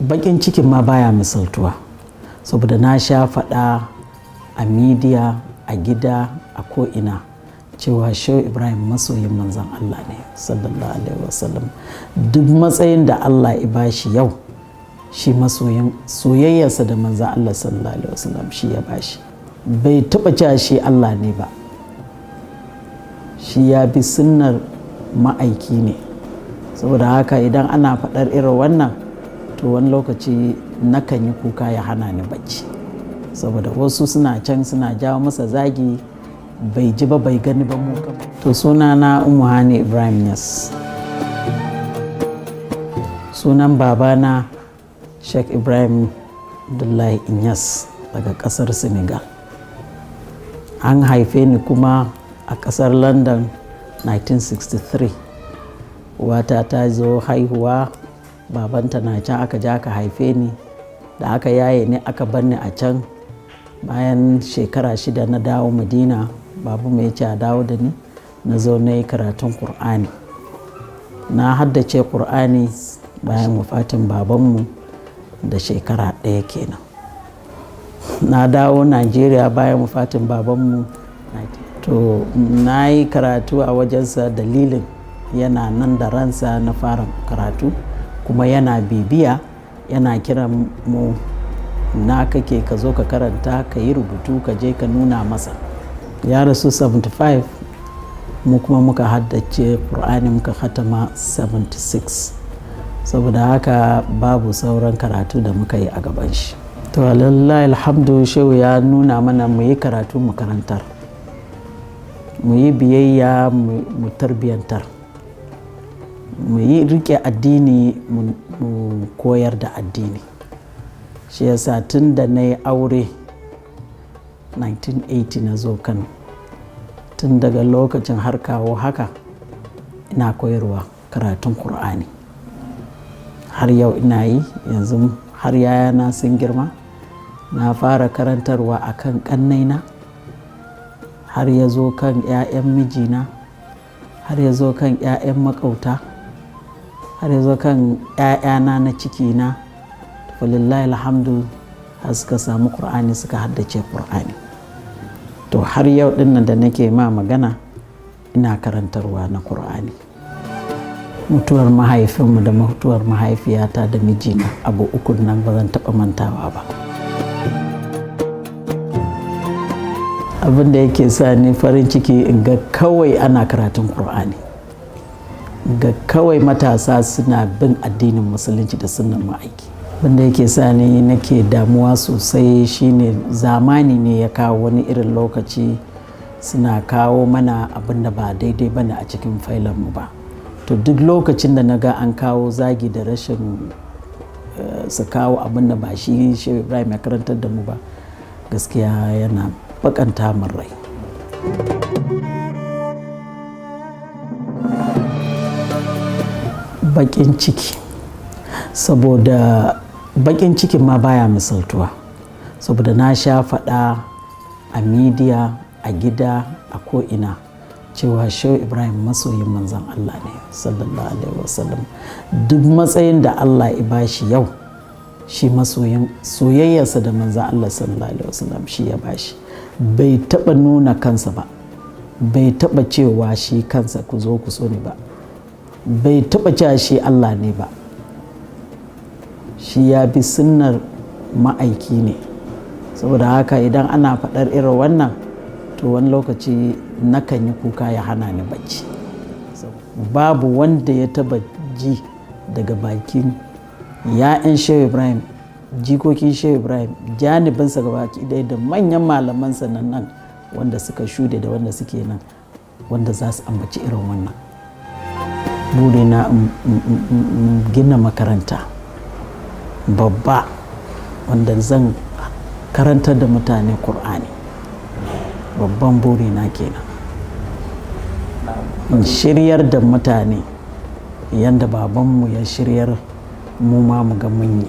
bakin cikin ma baya misaltuwa, saboda na sha faɗa a midiya, a gida, a ko'ina cewa Sheikh Ibrahim masoyin manzan Allah ne sallallahu alaihi wasallam. Duk matsayin da Allah ya bashi yau, shi masoyin soyayyarsa da manzan Allah sallallahu alaihi wasallam shi ya bashi. Bai taɓa cewa shi Allah ne ba, shi ya bi sunnar ma'aiki ne. Saboda haka idan ana faɗar irin wannan, to wani lokaci nakan yi kuka ya hana ni bacci, saboda wasu suna can suna jawo masa zagi, bai ji ba bai gani ba mu. To sunana Wanene Ibrahim Niass. Sunan babana Sheikh Ibrahim Niass daga ƙasar Senegal. An haife ni kuma a ƙasar London 1963. Wata ta zo haihuwa, babanta na can, aka ja aka haife ni. Da aka yaye ni aka bar ni a can. Bayan shekara 6 na dawo Madina, babu mai ce a dawo da ni, na zo na yi karatun Kur'ani. Na haddace Kur'ani bayan wafatin babanmu da shekara 1 kenan. Na dawo Najeriya bayan wafatin babanmu. To na yi karatu a wajensa, dalilin yana nan da ransa na fara karatu, kuma yana bibiya, yana kiran mu, na kake ka zo ka karanta, ka yi rubutu, ka je ka nuna masa. Ya rasu 75, mu kuma muka haddace Qur'ani muka khatama 76. Saboda haka babu sauran karatu da muka yi a gaban shi. To lillahi alhamdu, shehu ya nuna mana mu yi karatu mu karantar, mu yi biyayya mu tarbiyantar, mu yi rike addini mu koyar da addini. Shi yasa tun da na yi aure 1980 na zo Kano, tun daga lokacin har kawo haka ina koyarwa karatun Kur'ani. Har yau ina yi, yanzu har yayana sun girma, na fara karantarwa akan ƙannaina, har ya zo kan 'ya'yan mijina, har ya zo kan 'ya'yan makauta, har ya zo kan 'ya'yana na cikina. Walillahi alhamdu, har suka samu Kur'ani, suka haddace Kur'ani. To har yau dinnan da nake ma magana, ina karantarwa na Kur'ani. Mutuwar mahaifinmu da mutuwar mahaifiyata da mijina, abu uku nan ba zan taɓa mantawa ba. Abin da yake sa ni farin ciki in ga kawai ana karatun Kur'ani, ga kawai matasa suna bin addinin musulunci da sunnan ma'aiki. Abin da yake sa ni nake damuwa sosai shine zamani ne ya kawo wani irin lokaci suna kawo mana abin da ba daidai bane a cikin failanmu ba. To duk lokacin da na ga an kawo zagi da rashin su kawo abin da ba shi Sheikh Ibrahim ya karantar da mu ba, gaskiya yana bakanta min rai. Bakin ciki, saboda bakin cikin ma baya misaltuwa, saboda na sha faɗa a midiya, a gida, a ko'ina cewa Sheikh Ibrahim masoyin manzan Allah ne sallallahu alaihi wasallam. Duk matsayin da Allah ya bashi yau, shi masoyin soyayyarsa da manzan Allah sallallahu alaihi wasallam shi ya bashi. Bai taɓa nuna kansa ba, bai taɓa cewa shi kansa ku zo ku so ni ba, bai taɓa cewa shi Allah ne ba. Shi ya bi sunnar ma'aiki ne. Saboda haka idan ana faɗar irin wannan, to wani lokaci nakan yi kuka ya hana ni bacci. Babu wanda ya taɓa ji daga bakin ya'yan Sheikh Ibrahim, jikokin Sheikh Ibrahim, janibinsa gabaki ɗaya da manyan malamansa nan wanda suka shuɗe da wanda suke nan, wanda za su ambaci irin wannan. Burina in gina makaranta babba wanda zan karantar da mutane Kur'ani. Babban burina kenan. In shiryar da mutane yadda babanmu ya shiryar, mu ma mu ga mun yi.